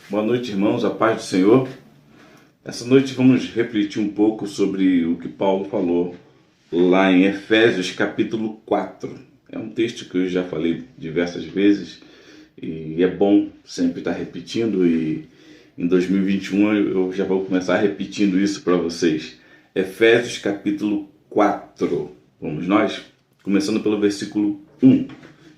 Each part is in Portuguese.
Boa noite, irmãos, a paz do Senhor. Essa noite vamos refletir um pouco sobre o que Paulo falou lá em Efésios capítulo 4. É um texto que eu já falei diversas vezes e é bom sempre estar repetindo, e em 2021 eu já vou começar repetindo isso para vocês. Efésios capítulo 4. Vamos nós? Começando pelo versículo 1.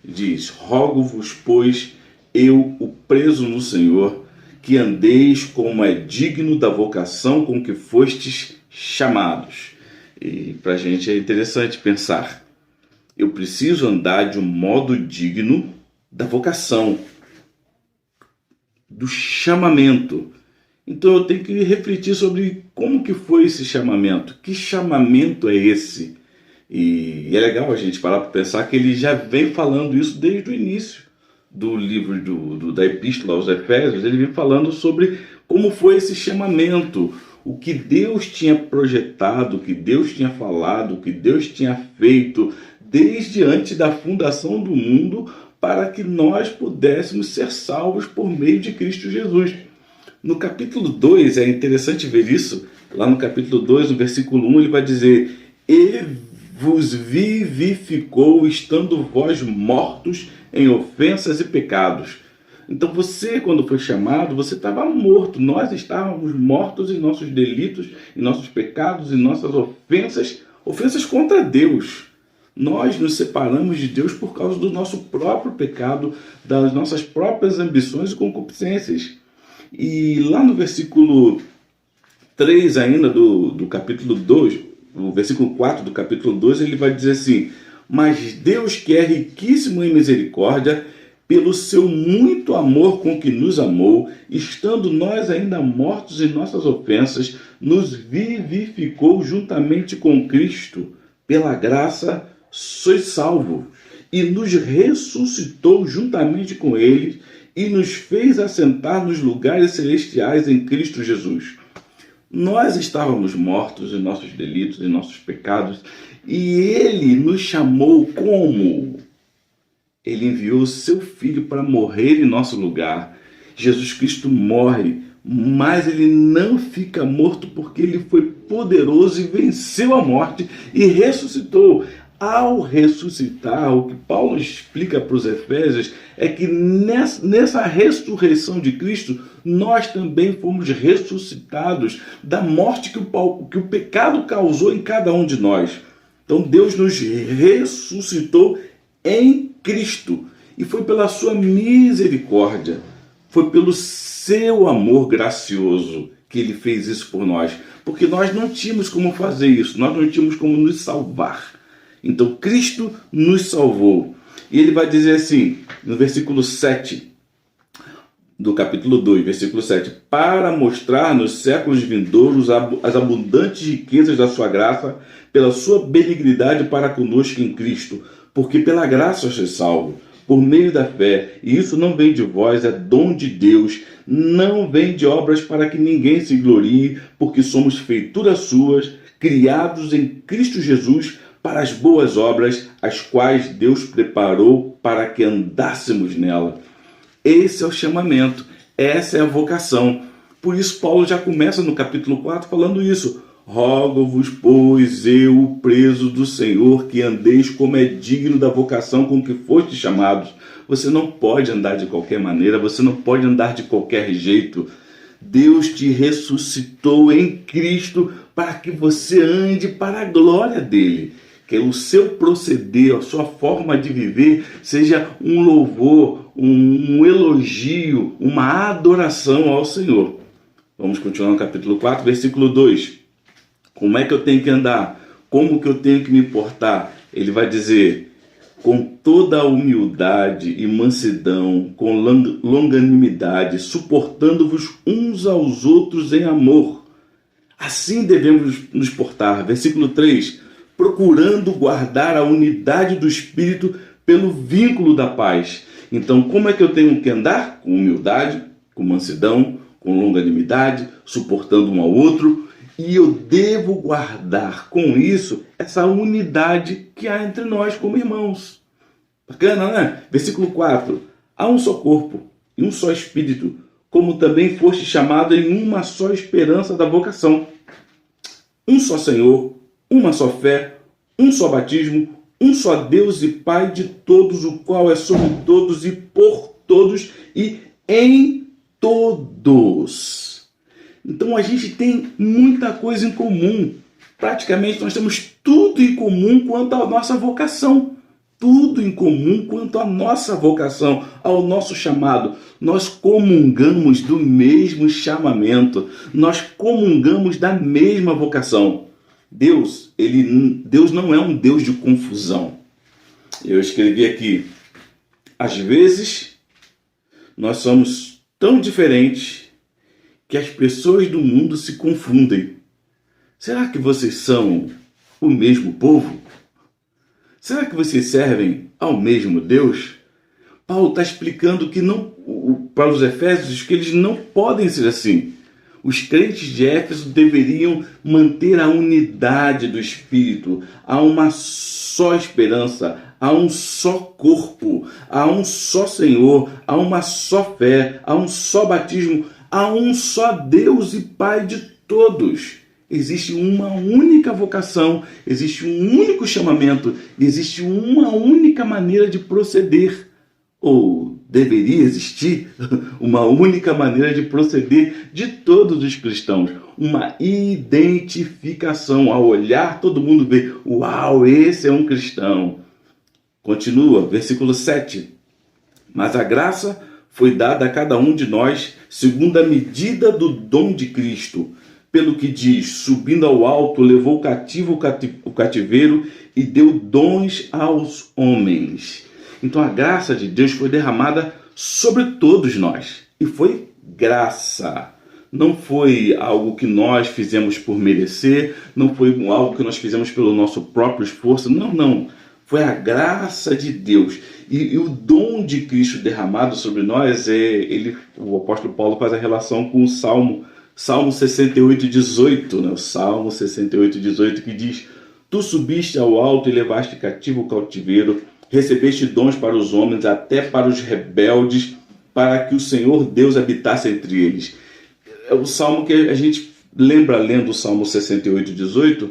Diz: Rogo-vos, pois, eu, o preso no Senhor, que andeis como é digno da vocação com que fostes chamados. E para a gente é interessante pensar: eu preciso andar de um modo digno da vocação, do chamamento. Então eu tenho que refletir sobre como que foi esse chamamento, que chamamento é esse? E é legal a gente parar para pensar que ele já vem falando isso desde o início do livro da Epístola aos Efésios. Ele vem falando sobre como foi esse chamamento, o que Deus tinha projetado, o que Deus tinha falado, o que Deus tinha feito desde antes da fundação do mundo, para que nós pudéssemos ser salvos por meio de Cristo Jesus. No capítulo 2 é interessante ver isso. Lá no capítulo 2, no versículo 1, ele vai dizer: Ele vos vivificou, estando vós mortos em ofensas e pecados. Então você, quando foi chamado, você estava morto. Nós estávamos mortos em nossos delitos, em nossos pecados, em nossas ofensas contra Deus. Nós nos separamos de Deus por causa do nosso próprio pecado, das nossas próprias ambições e concupiscências. E lá no versículo 3 ainda do capítulo 2, o versículo 4 do capítulo 2, ele vai dizer assim: Mas Deus, que é riquíssimo em misericórdia, pelo seu muito amor com que nos amou, estando nós ainda mortos em nossas ofensas, nos vivificou juntamente com Cristo. Pela graça sois salvos, e nos ressuscitou juntamente com ele, e nos fez assentar nos lugares celestiais em Cristo Jesus. Nós estávamos mortos em nossos delitos, em nossos pecados, e Ele nos chamou como? Ele enviou o seu Filho para morrer em nosso lugar. Jesus Cristo morre, mas Ele não fica morto, porque Ele foi poderoso e venceu a morte e ressuscitou. Ao ressuscitar, o que Paulo explica para os Efésios é que nessa ressurreição de Cristo, nós também fomos ressuscitados da morte que o pecado causou em cada um de nós. Então Deus nos ressuscitou em Cristo, e foi pela sua misericórdia, foi pelo seu amor gracioso que Ele fez isso por nós, porque nós não tínhamos como fazer isso, nós não tínhamos como nos salvar. Então Cristo nos salvou. E ele vai dizer assim, no versículo 7 do capítulo 2, versículo 7: Para mostrar nos séculos vindouros as abundantes riquezas da sua graça, pela sua benignidade para conosco em Cristo, porque pela graça sois salvo, por meio da fé, e isso não vem de vós, é dom de Deus, não vem de obras para que ninguém se glorie, porque somos feituras suas, criados em Cristo Jesus, para as boas obras, as quais Deus preparou para que andássemos nela. Esse é o chamamento, essa é a vocação. Por isso Paulo já começa no capítulo 4 falando isso: Rogo-vos, pois, eu, o preso do Senhor, que andeis como é digno da vocação com que fostes chamados. Você não pode andar de qualquer maneira, você não pode andar de qualquer jeito. Deus te ressuscitou em Cristo para que você ande para a glória dele. Que o seu proceder, a sua forma de viver seja um louvor, um elogio, uma adoração ao Senhor. Vamos continuar no capítulo 4, versículo 2. Como é que eu tenho que andar? Como que eu tenho que me portar? Ele vai dizer: com toda a humildade e mansidão, com longanimidade, suportando-vos uns aos outros em amor. Assim devemos nos portar. Versículo 3. Procurando guardar a unidade do Espírito pelo vínculo da paz. Então, como é que eu tenho que andar? Com humildade, com mansidão, com longanimidade, suportando um ao outro. E eu devo guardar com isso essa unidade que há entre nós como irmãos. Bacana, né? Versículo 4. Há um só corpo e um só Espírito, como também foste chamado em uma só esperança da vocação. Um só Senhor, uma só fé, um só batismo, um só Deus e Pai de todos, o qual é sobre todos e por todos e em todos. Então a gente tem muita coisa em comum. Praticamente nós temos tudo em comum quanto à nossa vocação. Tudo em comum quanto à nossa vocação, ao nosso chamado. Nós comungamos do mesmo chamamento. Nós comungamos da mesma vocação. Deus não é um Deus de confusão. Eu escrevi aqui, às vezes nós somos tão diferentes que as pessoas do mundo se confundem. Será que vocês são o mesmo povo? Será que vocês servem ao mesmo Deus? Paulo está explicando que para os Efésios que eles não podem ser assim. Os crentes de Éfeso deveriam manter a unidade do Espírito. Há uma só esperança, há um só corpo, há um só Senhor, há uma só fé, há um só batismo, há um só Deus e Pai de todos. Existe uma única vocação, existe um único chamamento, existe uma única maneira de proceder. Ou deveria existir uma única maneira de proceder de todos os cristãos. Uma identificação. Ao olhar, todo mundo vê, uau, esse é um cristão. Continua, versículo 7. Mas a graça foi dada a cada um de nós segundo a medida do dom de Cristo. Pelo que diz, subindo ao alto, levou cativo o cativeiro e deu dons aos homens. Então a graça de Deus foi derramada sobre todos nós. E foi graça. Não foi algo que nós fizemos por merecer, não foi algo que nós fizemos pelo nosso próprio esforço. Não. Foi a graça de Deus. E o dom de Cristo derramado sobre nós, o apóstolo Paulo faz a relação com o Salmo 68:18, né? O Salmo 68:18 que diz: Tu subiste ao alto e levaste cativo o cautiveiro, recebeste dons para os homens, até para os rebeldes, para que o Senhor Deus habitasse entre eles. É o salmo que a gente lembra, lendo o Salmo 68:18,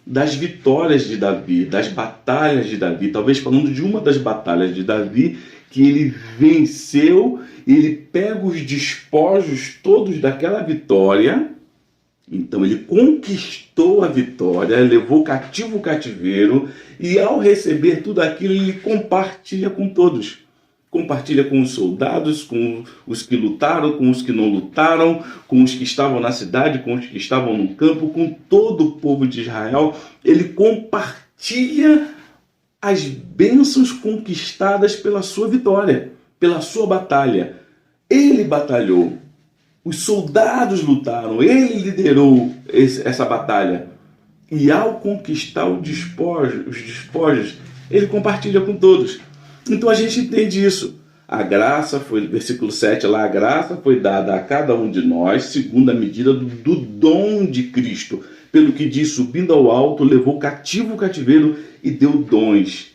das vitórias de Davi, das batalhas de Davi, talvez falando de uma das batalhas de Davi, que ele venceu, ele pega os despojos todos daquela vitória. Então ele conquistou a vitória, levou cativo o cativeiro, e ao receber tudo aquilo, ele compartilha com todos. Compartilha com os soldados, com os que lutaram, com os que não lutaram, com os que estavam na cidade, com os que estavam no campo, com todo o povo de Israel. Ele compartilha as bênçãos conquistadas pela sua vitória, pela sua batalha. Ele batalhou. Os soldados lutaram, ele liderou essa batalha. E ao conquistar os despojos, ele compartilha com todos. Então a gente entende isso. A graça foi, versículo 7 lá, a graça foi dada a cada um de nós, segundo a medida do dom de Cristo. Pelo que diz, subindo ao alto, levou cativo o cativeiro e deu dons.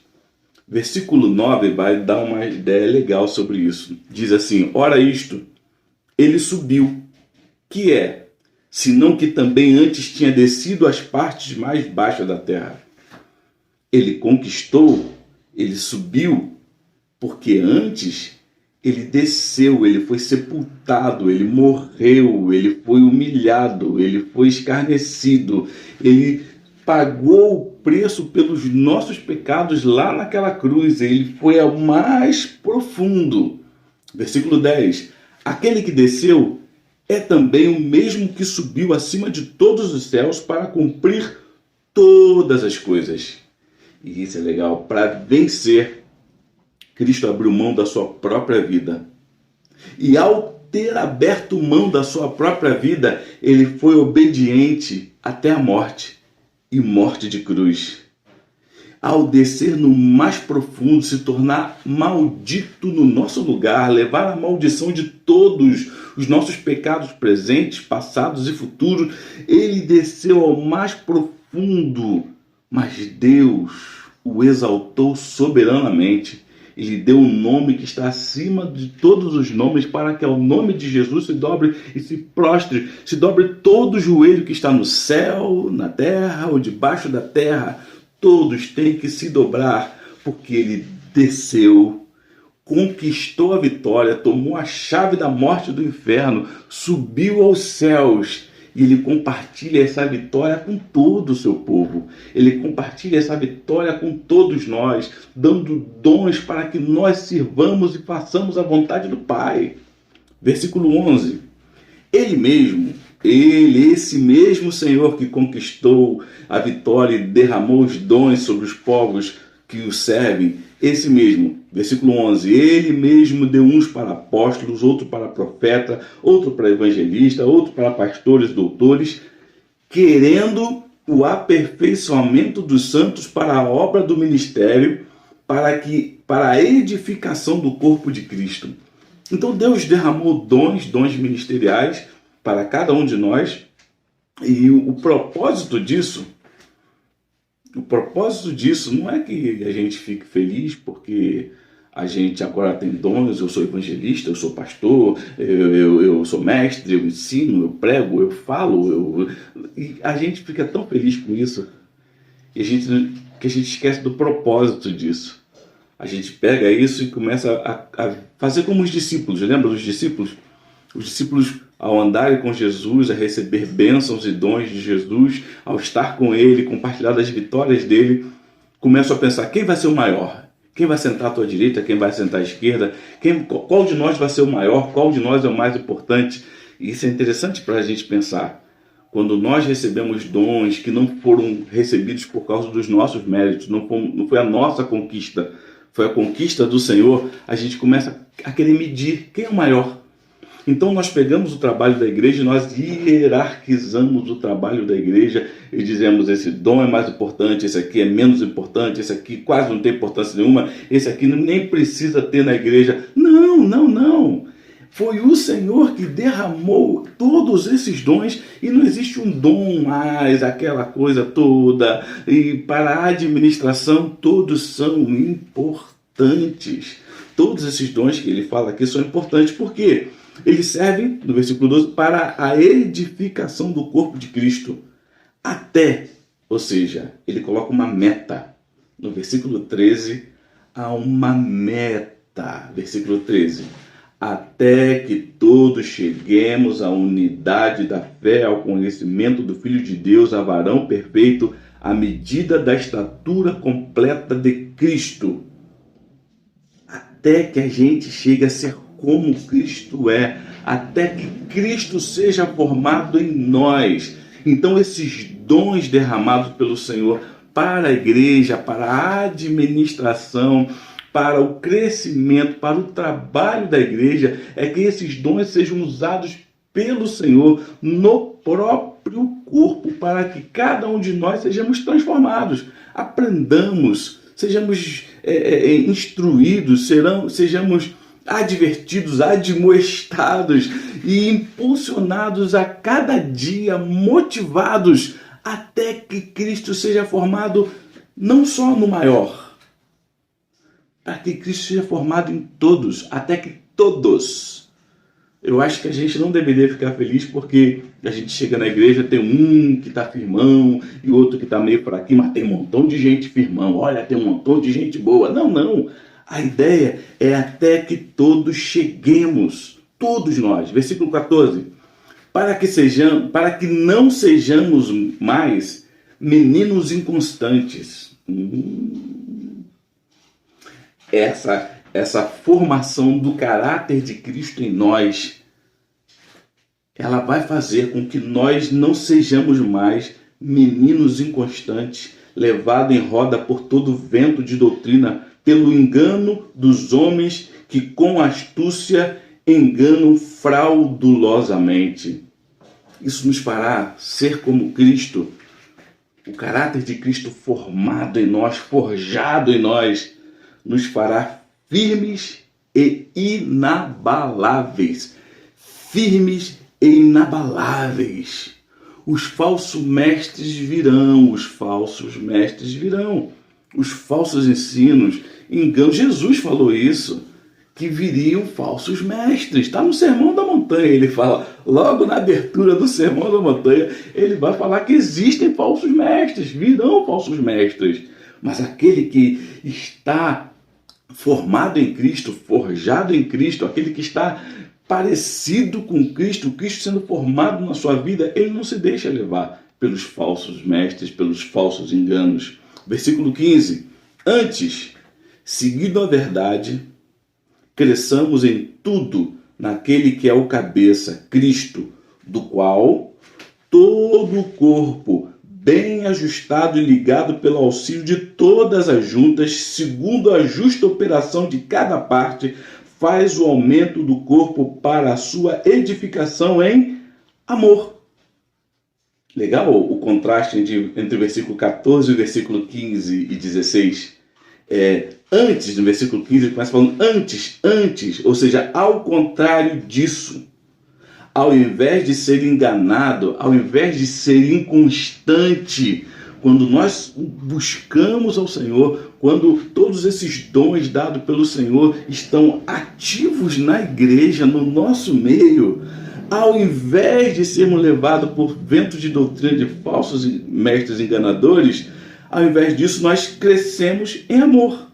Versículo 9 vai dar uma ideia legal sobre isso. Diz assim: ora isto, ele subiu, que é, senão que também antes tinha descido às partes mais baixas da terra. Ele conquistou, ele subiu, porque antes ele desceu, ele foi sepultado, ele morreu, ele foi humilhado, ele foi escarnecido, ele pagou o preço pelos nossos pecados lá naquela cruz, ele foi ao mais profundo. Versículo 10. Aquele que desceu é também o mesmo que subiu acima de todos os céus para cumprir todas as coisas. E isso é legal. Para vencer, Cristo abriu mão da sua própria vida. E ao ter aberto mão da sua própria vida, ele foi obediente até a morte, e morte de cruz. Ao descer no mais profundo, se tornar maldito no nosso lugar, levar a maldição de todos os nossos pecados presentes, passados e futuros, ele desceu ao mais profundo, mas Deus o exaltou soberanamente Ele deu um nome que está acima de todos os nomes, para que ao nome de Jesus se dobre e se prostre, se dobre todo o joelho que está no céu, na terra ou debaixo da terra. Todos têm que se dobrar, porque ele desceu, conquistou a vitória, tomou a chave da morte e do inferno, subiu aos céus. E ele compartilha essa vitória com todo o seu povo. Ele compartilha essa vitória com todos nós, dando dons para que nós sirvamos e façamos a vontade do Pai. Versículo 11. Ele mesmo, esse mesmo Senhor que conquistou a vitória e derramou os dons sobre os povos que o servem, esse mesmo, versículo 11, ele mesmo deu uns para apóstolos, outro para profeta, outro para evangelista, outro para pastores, doutores, querendo o aperfeiçoamento dos santos para a obra do ministério, para a edificação do corpo de Cristo. Então Deus derramou dons ministeriais para cada um de nós, e o propósito disso não é que a gente fique feliz porque a gente agora tem dons, eu sou evangelista, eu sou pastor, eu sou mestre, eu ensino, eu prego, eu falo, e a gente fica tão feliz com isso que a gente esquece do propósito disso. A gente pega isso e começa a fazer como os discípulos. Lembra dos discípulos? Os discípulos, ao andarem com Jesus, a receber bênçãos e dons de Jesus, ao estar com Ele, compartilhar das vitórias dele, começam a pensar, quem vai ser o maior? Quem vai sentar à tua direita? Quem vai sentar à esquerda? Qual de nós vai ser o maior? Qual de nós é o mais importante? E isso é interessante para a gente pensar. Quando nós recebemos dons que não foram recebidos por causa dos nossos méritos, não foi a nossa conquista, foi a conquista do Senhor, a gente começa a querer medir quem é o maior. Então nós pegamos o trabalho da igreja e nós hierarquizamos o trabalho da igreja e dizemos, esse dom é mais importante, esse aqui é menos importante, esse aqui quase não tem importância nenhuma, esse aqui nem precisa ter na igreja. Não. Foi o Senhor que derramou todos esses dons e não existe um dom mais, aquela coisa toda. E para a administração todos são importantes. Todos esses dons que ele fala aqui são importantes. Por quê? Eles servem, no versículo 12, para a edificação do corpo de Cristo. Até, ou seja, ele coloca uma meta. No versículo 13, há uma meta. Versículo 13. Até que todos cheguemos à unidade da fé, ao conhecimento do Filho de Deus, a varão perfeito, à medida da estatura completa de Cristo. Até que a gente chegue a ser como Cristo é, até que Cristo seja formado em nós. Então esses dons derramados pelo Senhor para a igreja, para a administração, para o crescimento, para o trabalho da igreja, é que esses dons sejam usados pelo Senhor no próprio corpo, para que cada um de nós sejamos transformados, aprendamos, sejamos instruídos, sejamos advertidos, admoestados e impulsionados a cada dia, motivados até que Cristo seja formado não só no maior, para que Cristo seja formado em todos, até que todos. Eu acho que a gente não deveria ficar feliz porque a gente chega na igreja, tem um que está firmão e outro que está meio fraquinho, mas tem um montão de gente firmão, olha, tem um montão de gente boa. Não. A ideia é até que todos cheguemos, todos nós. Versículo 14. Para que não sejamos mais meninos inconstantes. Essa formação do caráter de Cristo em nós, ela vai fazer com que nós não sejamos mais meninos inconstantes, levados em roda por todo vento de doutrina, pelo engano dos homens que com astúcia enganam fraudulosamente. Isso nos fará ser como Cristo, o caráter de Cristo formado em nós, forjado em nós, nos fará firmes e inabaláveis. Firmes e inabaláveis. Os falsos mestres virão, os falsos ensinos engano. Jesus falou isso, que viriam falsos mestres. Está no Sermão da Montanha, ele fala, logo na abertura do Sermão da Montanha, ele vai falar que existem falsos mestres, virão falsos mestres. Mas aquele que está formado em Cristo, forjado em Cristo, aquele que está parecido com Cristo, Cristo sendo formado na sua vida, ele não se deixa levar pelos falsos mestres, pelos falsos enganos. Versículo 15. Antes, seguindo a verdade, cresçamos em tudo naquele que é o cabeça, Cristo, do qual todo o corpo, bem ajustado e ligado pelo auxílio de todas as juntas, segundo a justa operação de cada parte, faz o aumento do corpo para a sua edificação em amor. Legal o contraste entre o versículo 14 e o versículo 15 e 16. Antes, no versículo 15, ele começa falando antes, ou seja, ao contrário disso. Ao invés de ser enganado, ao invés de ser inconstante, quando nós buscamos ao Senhor, quando todos esses dons dados pelo Senhor estão ativos na igreja, no nosso meio, ao invés de sermos levados por vento de doutrina de falsos mestres enganadores, ao invés disso nós crescemos em amor.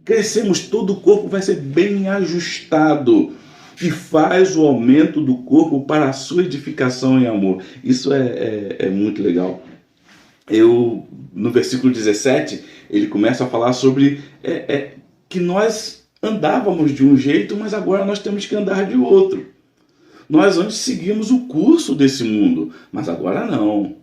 Crescemos, todo o corpo vai ser bem ajustado e faz o aumento do corpo para a sua edificação em amor. Isso é muito legal. No versículo 17, ele começa a falar sobre que nós andávamos de um jeito, mas agora nós temos que andar de outro. Nós antes seguimos o curso desse mundo, mas agora não.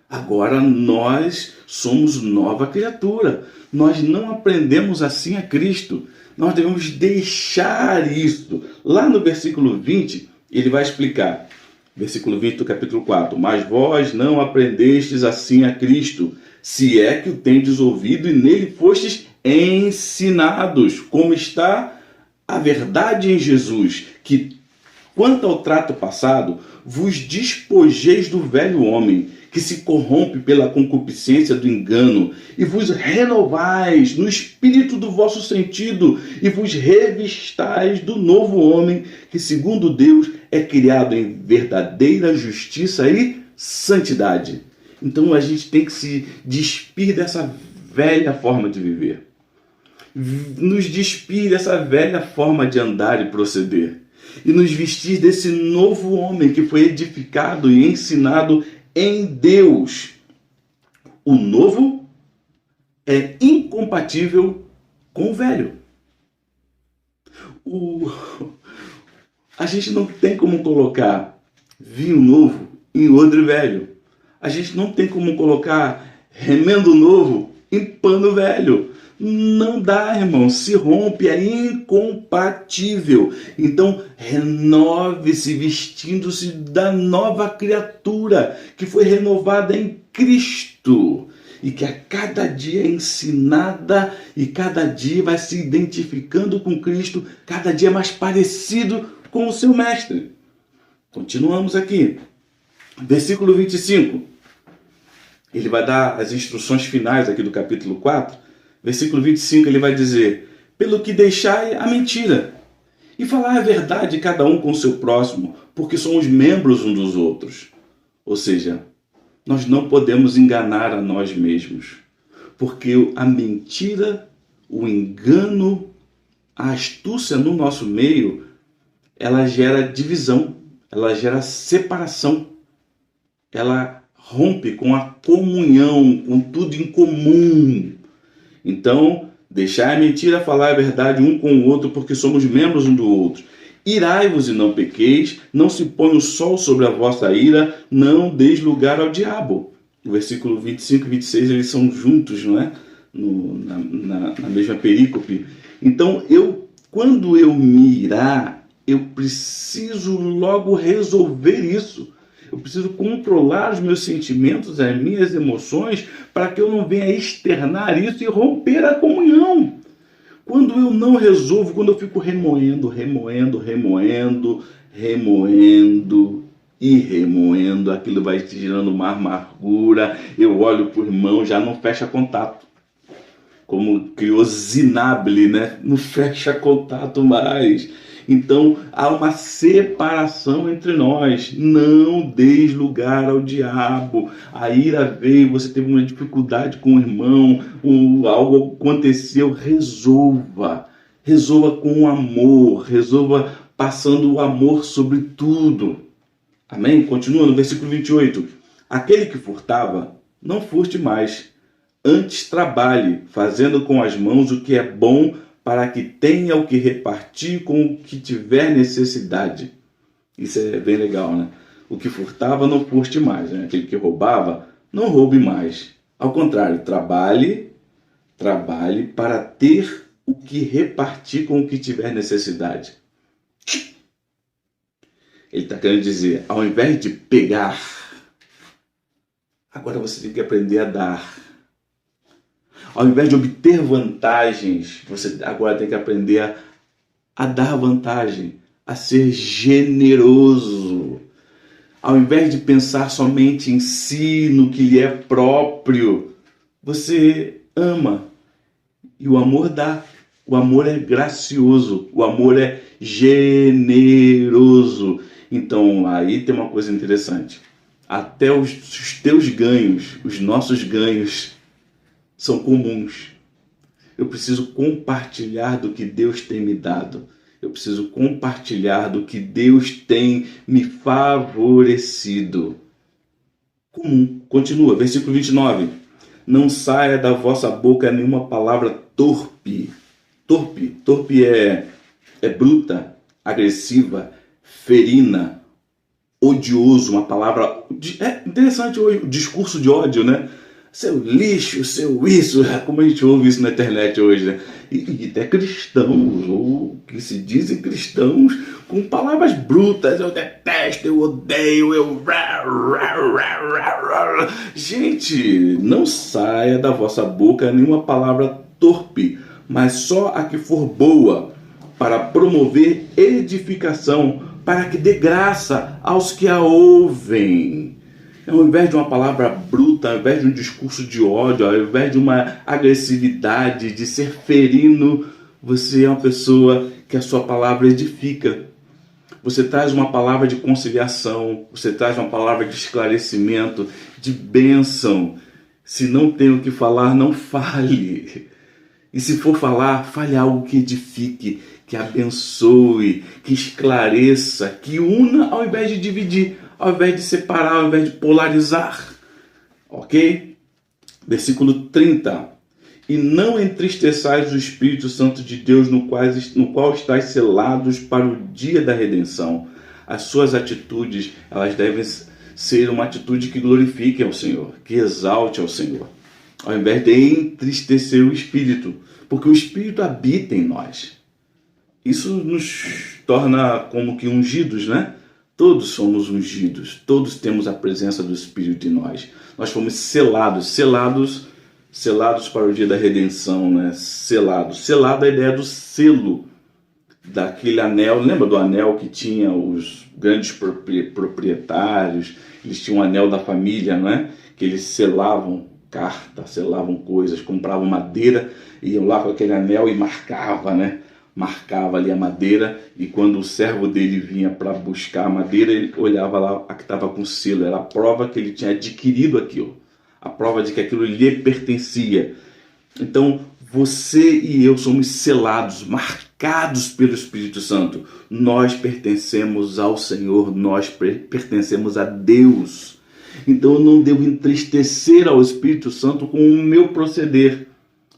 Agora nós somos nova criatura. Nós não aprendemos assim a Cristo. Nós devemos deixar isso. Lá no versículo 20, ele vai explicar. Versículo 20 do capítulo 4. Mas vós não aprendestes assim a Cristo, se é que o tendes ouvido e nele fostes ensinados, como está a verdade em Jesus, que quanto ao trato passado, vos despojeis do velho homem, que se corrompe pela concupiscência do engano, e vos renovais no espírito do vosso sentido, e vos revistais do novo homem, que segundo Deus é criado em verdadeira justiça e santidade. Então a gente tem que se despir dessa velha forma de viver. Nos despir dessa velha forma de andar e proceder. E nos vestir desse novo homem que foi edificado e ensinado em Deus. O novo é incompatível com o velho. A gente não tem como colocar vinho novo em odre velho. A gente não tem como colocar remendo novo em pano velho. Não dá, irmão, se rompe, é incompatível. Então, renove-se vestindo-se da nova criatura que foi renovada em Cristo e que a cada dia é ensinada e cada dia vai se identificando com Cristo, cada dia mais parecido com o seu mestre. Continuamos aqui. Versículo 25. Ele vai dar as instruções finais aqui do capítulo 4. Versículo 25, ele vai dizer: pelo que deixai a mentira, e falar a verdade cada um com o seu próximo, porque somos membros uns dos outros. Ou seja, nós não podemos enganar a nós mesmos, porque a mentira, o engano, a astúcia no nosso meio, ela gera divisão, ela gera separação, ela rompe com a comunhão, com tudo em comum. Então, deixai a mentira, falar a verdade um com o outro, porque somos membros um do outro. Irai-vos e não pequeis, não se põe o sol sobre a vossa ira, não deis lugar ao diabo. O versículo 25 e 26, eles são juntos, não é? Na mesma perícope. Então, quando eu me irar, eu preciso logo resolver isso. Eu preciso controlar os meus sentimentos, as minhas emoções, para que eu não venha externar isso e romper a comunhão. Quando eu não resolvo, quando eu fico remoendo e remoendo, aquilo vai te gerando uma amargura. Eu olho para o irmão, já não fecha contato. como criou Zinable, né? Não fecha contato mais. Então há uma separação entre nós. Não deis lugar ao diabo. A ira veio, você teve uma dificuldade com o irmão, algo aconteceu, resolva. Resolva com amor, resolva passando o amor sobre tudo. Amém? Continua no versículo 28. Aquele que furtava, não furte mais. Antes trabalhe, fazendo com as mãos o que é bom, para que tenha o que repartir com o que tiver necessidade. Isso é bem legal, né? O que furtava, não furte mais, né? Aquele que roubava, não roube mais. Ao contrário, trabalhe para ter o que repartir com o que tiver necessidade. Ele está querendo dizer, ao invés de pegar, agora você tem que aprender a dar. Ao invés de obter vantagens, você agora tem que aprender a dar vantagem, a ser generoso. Ao invés de pensar somente em si, no que lhe é próprio, você ama. E o amor dá. O amor é gracioso. O amor é generoso. Então, aí tem uma coisa interessante. Até os teus ganhos, os nossos ganhos, são comuns. Eu preciso compartilhar do que Deus tem me dado. Eu preciso compartilhar do que Deus tem me favorecido. Comum. Continua, versículo 29. Não saia da vossa boca nenhuma palavra torpe. Torpe é bruta, agressiva, ferina, odioso, uma palavra... É interessante hoje o discurso de ódio, né? Seu lixo, seu isso, como a gente ouve isso na internet hoje, né? E até cristãos, ou que se dizem cristãos, com palavras brutas, eu detesto, eu odeio, eu... Gente, não saia da vossa boca nenhuma palavra torpe, mas só a que for boa, para promover edificação, para que dê graça aos que a ouvem. Ao invés de uma palavra bruta, ao invés de um discurso de ódio, ao invés de uma agressividade, de ser ferino, você é uma pessoa que a sua palavra edifica. Você traz uma palavra de conciliação, você traz uma palavra de esclarecimento, de bênção. Se não tem o que falar, não fale. E se for falar, fale algo que edifique, que abençoe, que esclareça, que una ao invés de dividir, ao invés de separar, ao invés de polarizar. Ok? Versículo 30. E não entristeçais o Espírito Santo de Deus, no qual estáis selados para o dia da redenção. As suas atitudes, elas devem ser uma atitude que glorifique ao Senhor, que exalte ao Senhor, ao invés de entristecer o Espírito, porque o Espírito habita em nós. Isso nos torna como que ungidos, né? Todos somos ungidos, todos temos a presença do Espírito em nós. Nós fomos selados para o dia da redenção, né? Selado é a ideia do selo, daquele anel. Lembra do anel que tinha os grandes proprietários? Eles tinham um anel da família, não é? Que eles selavam cartas, selavam coisas, compravam madeira, iam lá com aquele anel e marcava, né? Marcava ali a madeira, e quando o servo dele vinha para buscar a madeira, ele olhava lá a que estava com selo, era a prova que ele tinha adquirido aquilo, a prova de que aquilo lhe pertencia. Então, você e eu somos selados, marcados pelo Espírito Santo. Nós pertencemos ao Senhor, nós pertencemos a Deus. Então, eu não devo entristecer ao Espírito Santo com o meu proceder.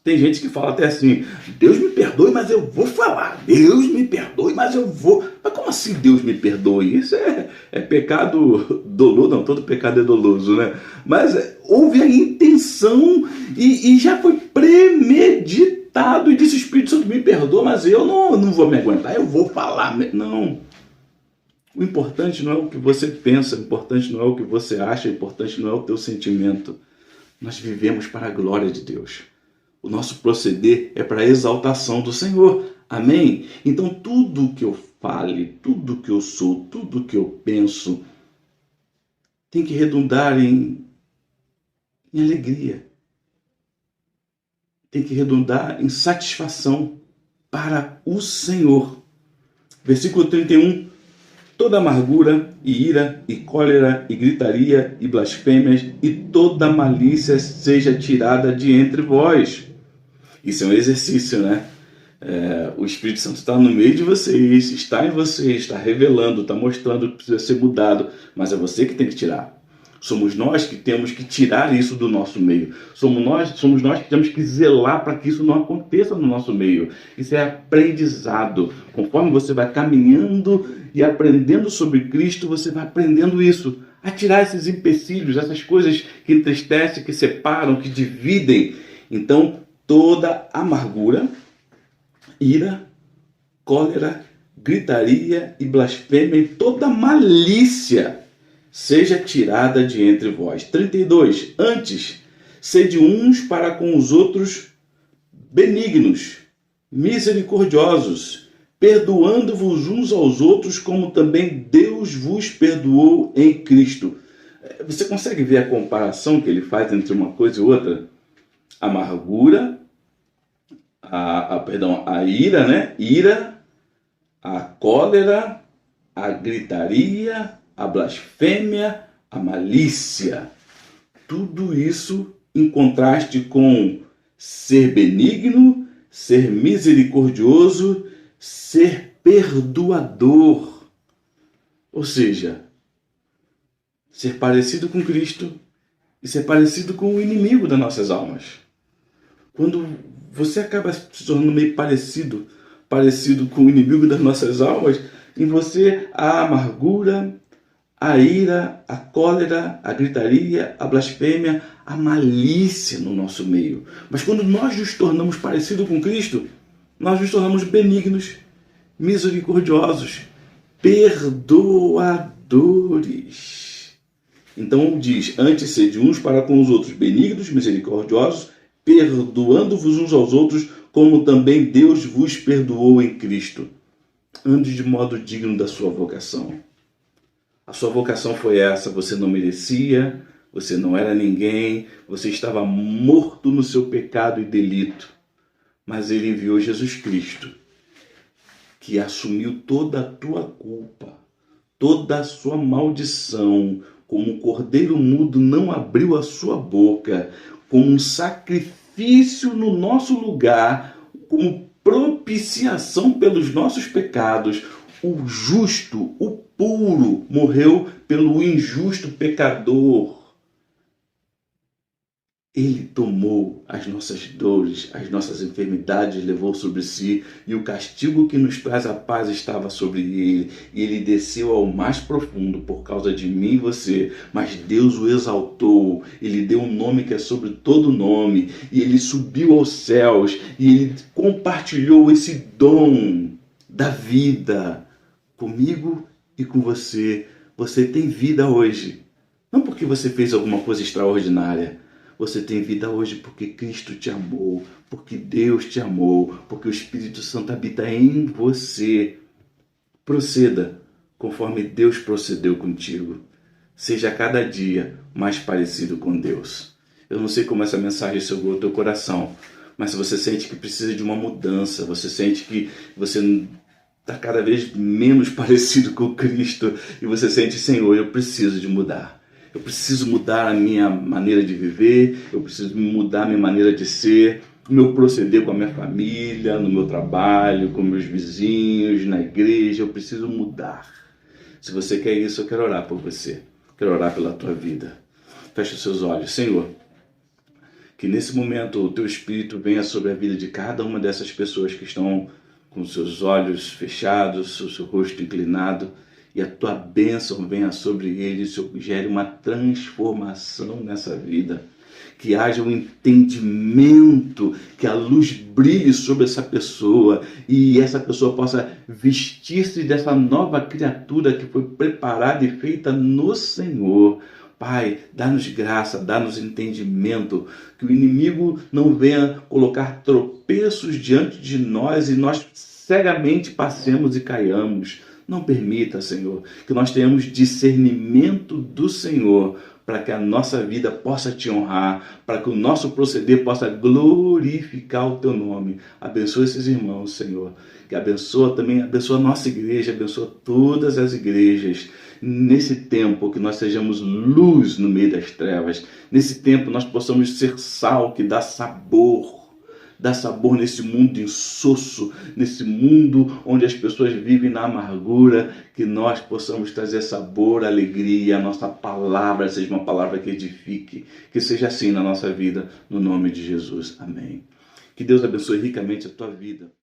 Tem gente que fala até assim, Deus me perdoe, mas eu vou falar. Deus me perdoe, mas eu vou... Mas como assim Deus me perdoe? Isso é pecado doloso. Não, todo pecado é doloso, né? Mas houve a intenção e já foi premeditado. E disse, o Espírito Santo me perdoa, mas eu não vou me aguentar. Eu vou falar. Não. O importante não é o que você pensa. O importante não é o que você acha. O importante não é o teu sentimento. Nós vivemos para a glória de Deus. O nosso proceder é para a exaltação do Senhor. Amém? Então tudo que eu fale, tudo que eu sou, tudo que eu penso, tem que redundar em alegria. tem que redundar em satisfação para o Senhor. Versículo 31. Toda amargura, e ira, e cólera, e gritaria, e blasfêmias, e toda malícia seja tirada de entre vós. Isso é um exercício, né? O Espírito Santo está no meio de vocês, está em vocês, está revelando, está mostrando que precisa ser mudado, mas é você que tem que tirar. Somos nós que temos que tirar isso do nosso meio. Somos nós que temos que zelar para que isso não aconteça no nosso meio. Isso é aprendizado. Conforme você vai caminhando e aprendendo sobre Cristo, você vai aprendendo isso. A tirar esses empecilhos, essas coisas que entristecem, que separam, que dividem. Então, toda amargura, ira, cólera, gritaria e blasfêmia e toda malícia seja tirada de entre vós. 32. Antes, sede uns para com os outros benignos, misericordiosos, perdoando-vos uns aos outros, como também Deus vos perdoou em Cristo. Você consegue ver a comparação que ele faz entre uma coisa e outra? Amargura, a ira, né? Ira, a cólera, a gritaria, a blasfêmia, a malícia. Tudo isso em contraste com ser benigno, ser misericordioso, ser perdoador. Ou seja, ser parecido com Cristo e ser parecido com o inimigo das nossas almas. Quando você acaba se tornando meio parecido com o inimigo das nossas almas, em você há a amargura, a ira, a cólera, a gritaria, a blasfêmia, a malícia no nosso meio. Mas quando nós nos tornamos parecidos com Cristo, nós nos tornamos benignos, misericordiosos, perdoadores. Então diz, antes sede uns para com os outros benignos, misericordiosos, perdoando-vos uns aos outros, como também Deus vos perdoou em Cristo. Ande de modo digno da sua vocação. A sua vocação foi essa, você não merecia, você não era ninguém, você estava morto no seu pecado e delito. Mas ele enviou Jesus Cristo, que assumiu toda a tua culpa, toda a sua maldição, como um cordeiro mudo não abriu a sua boca, como um sacrifício no nosso lugar, como propiciação pelos nossos pecados. O justo, o puro, morreu pelo injusto pecador. Ele tomou as nossas dores, as nossas enfermidades, levou sobre si, e o castigo que nos traz a paz estava sobre ele. E ele desceu ao mais profundo por causa de mim e você, mas Deus o exaltou, ele deu um nome que é sobre todo nome, e ele subiu aos céus, e ele compartilhou esse dom da vida comigo e com você. Você tem vida hoje, não porque você fez alguma coisa extraordinária. Você tem vida hoje porque Cristo te amou, porque Deus te amou, porque o Espírito Santo habita em você. Proceda conforme Deus procedeu contigo. Seja a cada dia mais parecido com Deus. Eu não sei como essa mensagem chegou ao teu coração, mas se você sente que precisa de uma mudança, você sente que você está cada vez menos parecido com Cristo e você sente, Senhor, eu preciso de mudar. Eu preciso mudar a minha maneira de viver, eu preciso mudar a minha maneira de ser, o meu proceder com a minha família, no meu trabalho, com meus vizinhos, na igreja, eu preciso mudar. Se você quer isso, eu quero orar por você, quero orar pela tua vida. Feche os seus olhos. Senhor, que nesse momento o teu Espírito venha sobre a vida de cada uma dessas pessoas que estão com seus olhos fechados, o seu rosto inclinado, e a tua bênção venha sobre eles, gere uma transformação nessa vida. Que haja um entendimento, que a luz brilhe sobre essa pessoa e essa pessoa possa vestir-se dessa nova criatura que foi preparada e feita no Senhor. Pai, dá-nos graça, dá-nos entendimento, que o inimigo não venha colocar tropeços diante de nós e nós cegamente passemos e caiamos. Não permita, Senhor, que nós tenhamos discernimento do Senhor para que a nossa vida possa te honrar, para que o nosso proceder possa glorificar o teu nome. Abençoa esses irmãos, Senhor. Que abençoa também, abençoa a nossa igreja, abençoa todas as igrejas. Nesse tempo que nós sejamos luz no meio das trevas. Nesse tempo nós possamos ser sal que dá sabor nesse mundo insosso, nesse mundo onde as pessoas vivem na amargura, que nós possamos trazer sabor, alegria, a nossa palavra seja uma palavra que edifique, que seja assim na nossa vida, no nome de Jesus. Amém. Que Deus abençoe ricamente a tua vida.